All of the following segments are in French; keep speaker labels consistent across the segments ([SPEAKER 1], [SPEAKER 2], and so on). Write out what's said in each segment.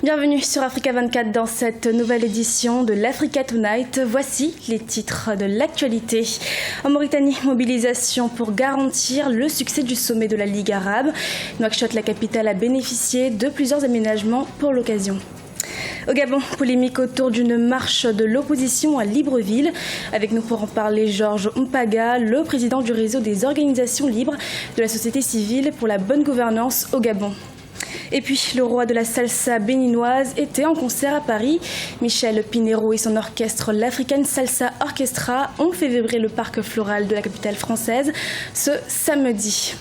[SPEAKER 1] Bienvenue sur Africa 24 dans cette nouvelle édition de l'Africa Tonight. Voici les titres de l'actualité. En Mauritanie, mobilisation pour garantir le succès du sommet de la Ligue arabe. Nouakchott, la capitale, a bénéficié de plusieurs aménagements pour l'occasion. Au Gabon, polémique autour d'une marche de l'opposition à Libreville. Avec nous pour en parler, Georges Mpaga, le président du réseau des organisations libres de la société civile pour la bonne gouvernance au Gabon. Et puis, le roi de la salsa béninoise était en concert à Paris. Michel Pinheiro et son orchestre, l'African Salsa Orchestra, ont fait vibrer le parc floral de la capitale française ce samedi.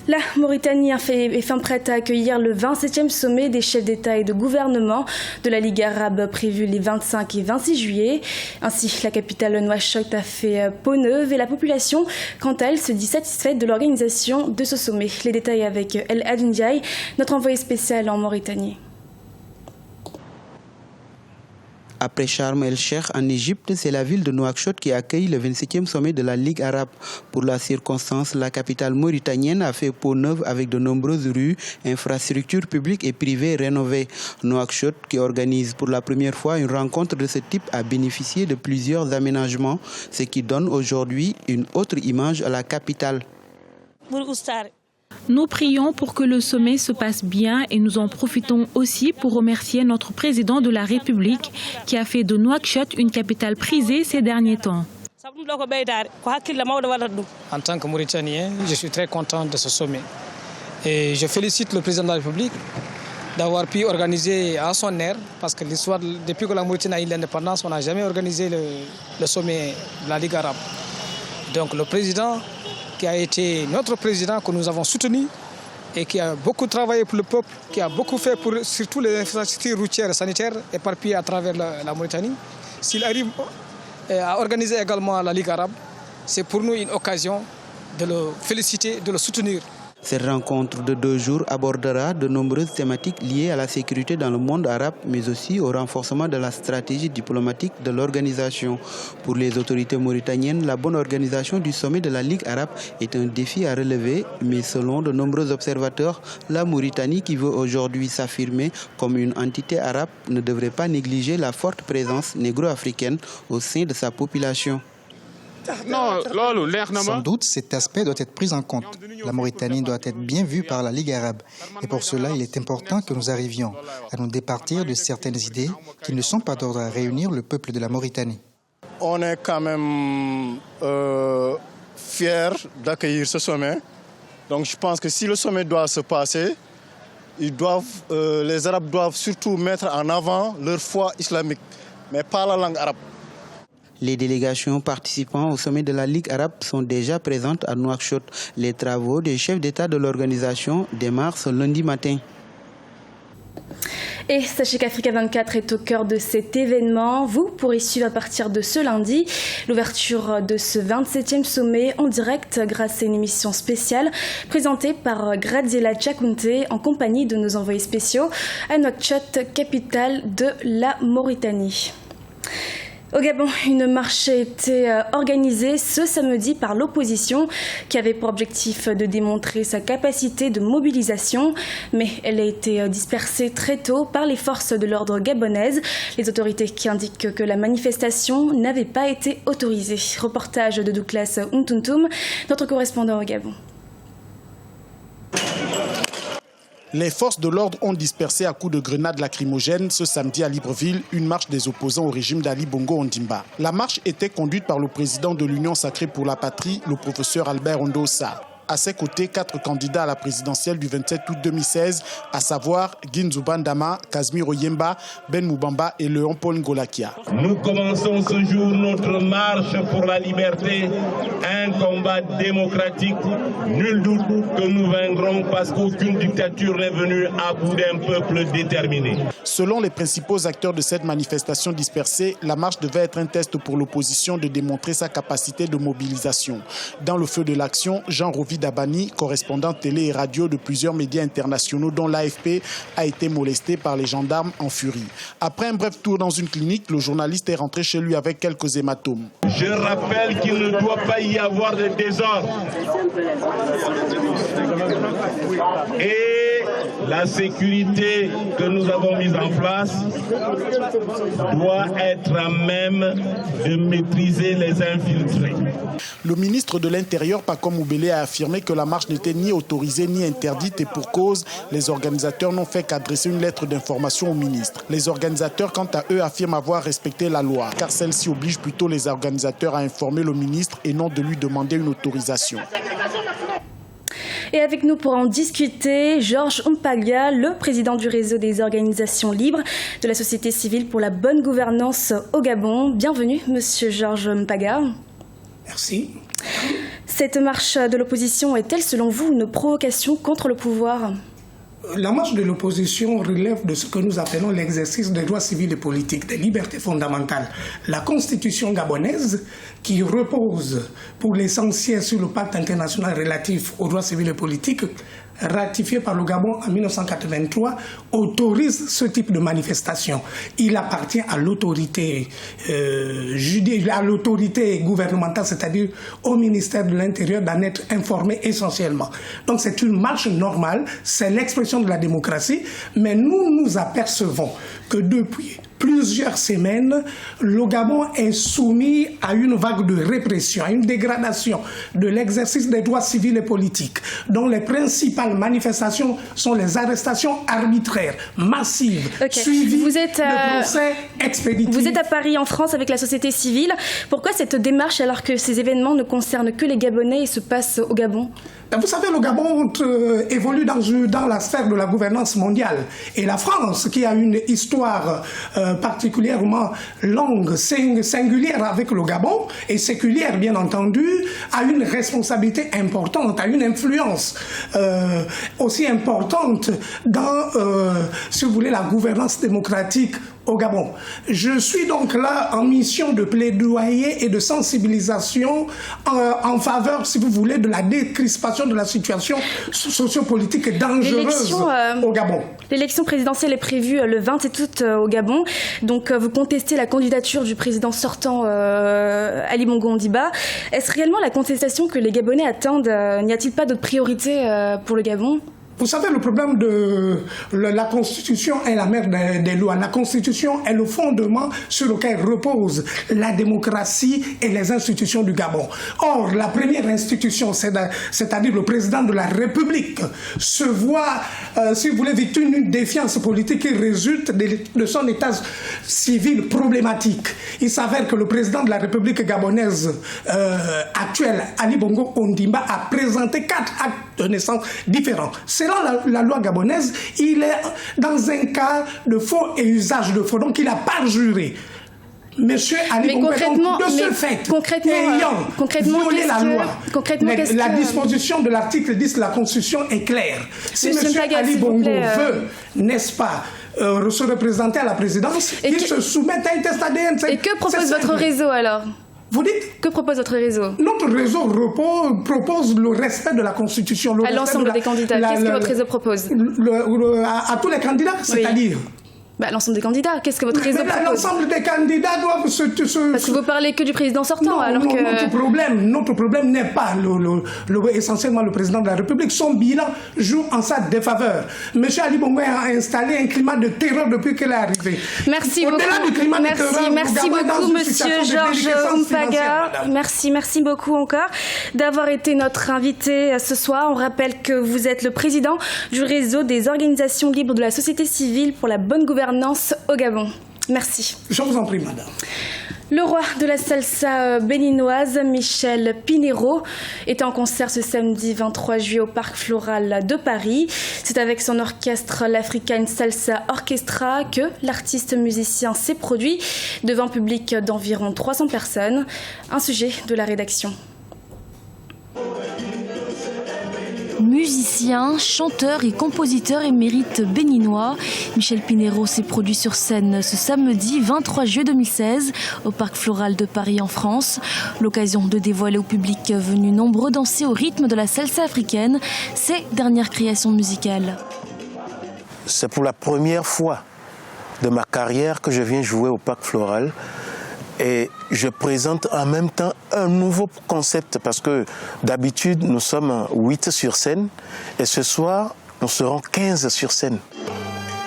[SPEAKER 1] La Mauritanie est fin prête à accueillir le 27e sommet des chefs d'État et de gouvernement de la Ligue arabe prévu les 25 et 26 juillet. Ainsi, la capitale Nouakchott a fait peau neuve et la population, quant à elle, se dit satisfaite de l'organisation de ce sommet. Les détails avec El Hadj Ndiaye, notre envoyé spécial en Mauritanie.
[SPEAKER 2] Après Sharm el-Sheikh en Égypte, c'est la ville de Nouakchott qui accueille le 27e sommet de la Ligue arabe. Pour la circonstance, la capitale mauritanienne a fait peau neuve avec de nombreuses rues, infrastructures publiques et privées rénovées. Nouakchott, qui organise pour la première fois une rencontre de ce type, a bénéficié de plusieurs aménagements, ce qui donne aujourd'hui une autre image à la capitale.
[SPEAKER 3] Nous prions pour que le sommet se passe bien et nous en profitons aussi pour remercier notre président de la République qui a fait de Nouakchott une capitale prisée ces derniers temps.
[SPEAKER 4] En tant que Mauritanien, je suis très content de ce sommet. Et je félicite le président de la République d'avoir pu organiser à son air, parce que l'histoire, depuis que la Mauritanie a eu l'indépendance, on n'a jamais organisé le sommet de la Ligue arabe. Donc le président, qui a été notre président que nous avons soutenu et qui a beaucoup travaillé pour le peuple, qui a beaucoup fait pour surtout les infrastructures routières et sanitaires éparpillées à travers la Mauritanie. S'il arrive à organiser également la Ligue arabe, c'est pour nous une occasion de le féliciter, de le soutenir.
[SPEAKER 2] Cette rencontre de 2 jours abordera de nombreuses thématiques liées à la sécurité dans le monde arabe, mais aussi au renforcement de la stratégie diplomatique de l'organisation. Pour les autorités mauritaniennes, la bonne organisation du sommet de la Ligue arabe est un défi à relever, mais selon de nombreux observateurs, la Mauritanie, qui veut aujourd'hui s'affirmer comme une entité arabe, ne devrait pas négliger la forte présence négro-africaine au sein de sa population.
[SPEAKER 5] Sans doute, cet aspect doit être pris en compte. La Mauritanie doit être bien vue par la Ligue arabe. Et pour cela, il est important que nous arrivions à nous départir de certaines idées qui ne sont pas d'ordre à réunir le peuple de la Mauritanie.
[SPEAKER 6] On est quand même fiers d'accueillir ce sommet. Donc je pense que si le sommet doit se passer, les Arabes doivent surtout mettre en avant leur foi islamique, mais pas la langue arabe.
[SPEAKER 2] Les délégations participant au sommet de la Ligue arabe sont déjà présentes à Nouakchott. Les travaux des chefs d'État de l'organisation démarrent ce lundi matin.
[SPEAKER 1] Et sachez qu'Africa 24 est au cœur de cet événement. Vous pourrez suivre à partir de ce lundi l'ouverture de ce 27e sommet en direct grâce à une émission spéciale présentée par Graziella Tchakounte en compagnie de nos envoyés spéciaux à Nouakchott, capitale de la Mauritanie. Au Gabon, une marche a été organisée ce samedi par l'opposition qui avait pour objectif de démontrer sa capacité de mobilisation, mais elle a été dispersée très tôt par les forces de l'ordre gabonaises. Les autorités qui indiquent que la manifestation n'avait pas été autorisée. Reportage de Douglas Untuntum, notre correspondant au Gabon.
[SPEAKER 7] Les forces de l'ordre ont dispersé à coups de grenades lacrymogènes ce samedi à Libreville une marche des opposants au régime d'Ali Bongo Ondimba. La marche était conduite par le président de l'Union sacrée pour la patrie, le professeur Albert Ondossa. À ses côtés, 4 candidats à la présidentielle du 27 août 2016, à savoir Ginzou Bandama, Kazmi Oyemba, Ben Moubamba et Léon-Paul Ngolakia.
[SPEAKER 8] Nous commençons ce jour notre marche pour la liberté, un combat démocratique. Nul doute que nous vaincrons parce qu'aucune dictature n'est venue à bout d'un peuple déterminé.
[SPEAKER 7] Selon les principaux acteurs de cette manifestation dispersée, la marche devait être un test pour l'opposition de démontrer sa capacité de mobilisation. Dans le feu de l'action, Jean Rovi Dabani, correspondant télé et radio de plusieurs médias internationaux dont l'AFP, a été molesté par les gendarmes en furie. Après un bref tour dans une clinique, le journaliste est rentré chez lui avec quelques hématomes.
[SPEAKER 8] Je rappelle qu'il ne doit pas y avoir de désordre. Et la sécurité que nous avons mise en place doit être à même de maîtriser les infiltrés.
[SPEAKER 7] Le ministre de l'Intérieur, Pacome Moubélé, a affirmé que la marche n'était ni autorisée ni interdite et pour cause, les organisateurs n'ont fait qu'adresser une lettre d'information au ministre. Les organisateurs, quant à eux, affirment avoir respecté la loi, car celle-ci oblige plutôt les organisateurs à informer le ministre et non de lui demander une autorisation.
[SPEAKER 1] Et avec nous pour en discuter, Georges Mpaga, le président du réseau des organisations libres de la société civile pour la bonne gouvernance au Gabon. Bienvenue, monsieur Georges Mpaga.
[SPEAKER 9] Merci.
[SPEAKER 1] Cette marche de l'opposition est-elle, selon vous, une provocation contre le pouvoir ?
[SPEAKER 9] La marche de l'opposition relève de ce que nous appelons l'exercice des droits civils et politiques, des libertés fondamentales. La constitution gabonaise, qui repose pour l'essentiel sur le pacte international relatif aux droits civils et politiques, ratifié par le Gabon en 1983, autorise ce type de manifestation. Il appartient à l'autorité gouvernementale, c'est-à-dire au ministère de l'Intérieur, d'en être informé essentiellement. Donc c'est une marche normale, c'est l'expression de la démocratie, mais nous nous apercevons que depuis plusieurs semaines, le Gabon est soumis à une vague de répression, à une dégradation de l'exercice des droits civils et politiques, dont les principales manifestations sont les arrestations arbitraires, massives, suivies de procès expéditifs.
[SPEAKER 1] Vous êtes à Paris, en France, avec la société civile. Pourquoi cette démarche alors que ces événements ne concernent que les Gabonais et se passent au Gabon ?
[SPEAKER 9] Vous savez, le Gabon évolue dans la sphère de la gouvernance mondiale. Et la France, qui a une histoire particulièrement longue, singulière avec le Gabon, et séculière bien entendu, a une responsabilité importante, a une influence aussi importante dans, si vous voulez, la gouvernance démocratique au Gabon. Je suis donc là en mission de plaidoyer et de sensibilisation en faveur, si vous voulez, de la décrispation de la situation sociopolitique et dangereuse au Gabon.
[SPEAKER 1] L'élection présidentielle est prévue le 27 août au Gabon. Donc vous contestez la candidature du président sortant Ali Bongo Ondimba. Est-ce réellement la contestation que les Gabonais attendent ? N'y a-t-il pas d'autres priorités pour le Gabon ?
[SPEAKER 9] Vous savez, le problème de la Constitution est la mère des lois. La Constitution est le fondement sur lequel repose la démocratie et les institutions du Gabon. Or, la première institution, c'est-à-dire le président de la République, se voit, si vous voulez, victime d'une défiance politique qui résulte de son état civil problématique. Il s'avère que le président de la République gabonaise actuelle, Ali Bongo Ondimba, a présenté 4 actes de naissance différents. Selon la loi gabonaise, il est dans un cas de faux et usage de faux. Donc il a parjuré. Monsieur Ali Bongo, de ce fait, ayant violé la loi, la disposition de l'article 10 de la Constitution est claire. Si Monsieur Ali Bongo veut, n'est-ce pas, se représenter à la présidence, il se soumette à un test ADN.
[SPEAKER 1] Et que propose votre réseau alors ?
[SPEAKER 9] Vous dites ?
[SPEAKER 1] Que propose votre réseau ?
[SPEAKER 9] Notre réseau propose le respect de la Constitution.
[SPEAKER 1] À l'ensemble des candidats, qu'est-ce que votre réseau propose ?
[SPEAKER 9] À tous les candidats, c'est-à-dire ?
[SPEAKER 1] L'ensemble des candidats, qu'est-ce que votre réseau propose ?
[SPEAKER 9] L'ensemble des candidats doivent
[SPEAKER 1] Parce que vous parlez que du président sortant,
[SPEAKER 9] Notre problème n'est pas essentiellement le président de la République. Son bilan joue en sa défaveur. Monsieur Ali Bongo a installé un climat de terreur depuis qu'il est arrivé.
[SPEAKER 1] Merci beaucoup. Merci beaucoup, monsieur Georges Mpaga. Merci beaucoup encore d'avoir été notre invité ce soir. On rappelle que vous êtes le président du réseau des organisations libres de la société civile pour la bonne gouvernance au Gabon. Merci.
[SPEAKER 9] Je vous en prie, madame.
[SPEAKER 1] Le roi de la salsa béninoise, Michel Pinheiro, est en concert ce samedi 23 juillet au Parc Floral de Paris. C'est avec son orchestre, l'African Salsa Orchestra, que l'artiste musicien s'est produit devant un public d'environ 300 personnes. Un sujet de la rédaction.
[SPEAKER 10] Musicien, chanteur et compositeur émérite béninois, Michel Pinheiro s'est produit sur scène ce samedi 23 juillet 2016 au Parc Floral de Paris en France. L'occasion de dévoiler au public venu nombreux danser au rythme de la salsa africaine ses dernières créations musicales.
[SPEAKER 11] C'est pour la première fois de ma carrière que je viens jouer au Parc Floral. Et je présente en même temps un nouveau concept parce que d'habitude nous sommes 8 sur scène et ce soir Nous serons 15 sur scène.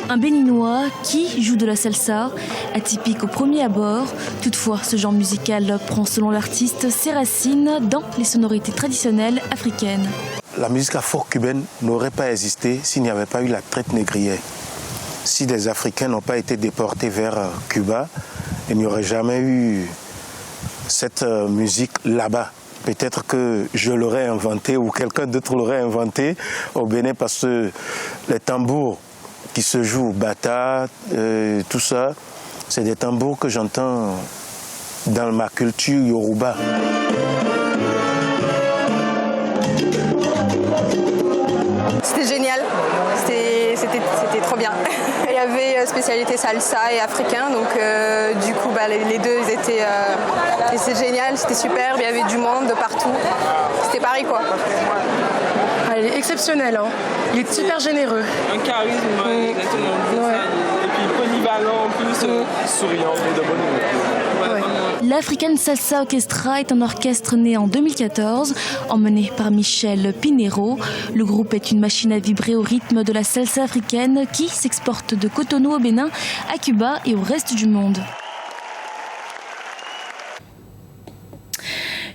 [SPEAKER 10] Un Béninois qui joue de la salsa, atypique au premier abord. Toutefois, ce genre musical prend, selon l'artiste, ses racines dans les sonorités traditionnelles africaines.
[SPEAKER 11] La musique afro-cubaine n'aurait pas existé s'il n'y avait pas eu la traite négrière. Si des Africains n'ont pas été déportés vers Cuba, il n'y aurait jamais eu cette musique là-bas. Peut-être que je l'aurais inventé ou quelqu'un d'autre l'aurait inventé au Bénin parce que les tambours qui se jouent au bata, tout ça, c'est des tambours que j'entends dans ma culture yoruba.
[SPEAKER 12] C'était génial, c'était trop bien. Il y avait spécialité salsa et africain, donc du coup les deux c'était génial, c'était superbe, il y avait du monde de partout. C'était Paris quoi.
[SPEAKER 13] Il est exceptionnel, hein. Il est super généreux.
[SPEAKER 14] Un charisme, exactement. Ouais. Et puis polyvalent, en plus souriant, de bonne humeur.
[SPEAKER 10] Ouais. L'African Salsa Orchestra est un orchestre né en 2014, emmené par Michel Pinheiro. Le groupe est une machine à vibrer au rythme de la salsa africaine qui s'exporte de Cotonou au Bénin, à Cuba et au reste du monde.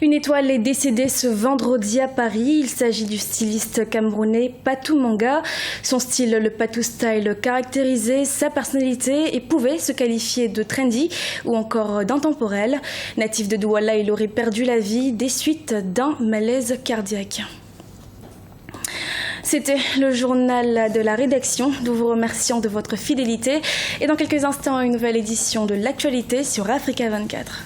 [SPEAKER 1] Une étoile est décédée ce vendredi à Paris. Il s'agit du styliste camerounais Patou Manga. Son style, le Patou Style, caractérisait sa personnalité et pouvait se qualifier de trendy ou encore d'intemporel. Natif de Douala, il aurait perdu la vie des suites d'un malaise cardiaque. C'était le journal de la rédaction. Nous vous remercions de votre fidélité. Et dans quelques instants, une nouvelle édition de l'actualité sur Africa 24.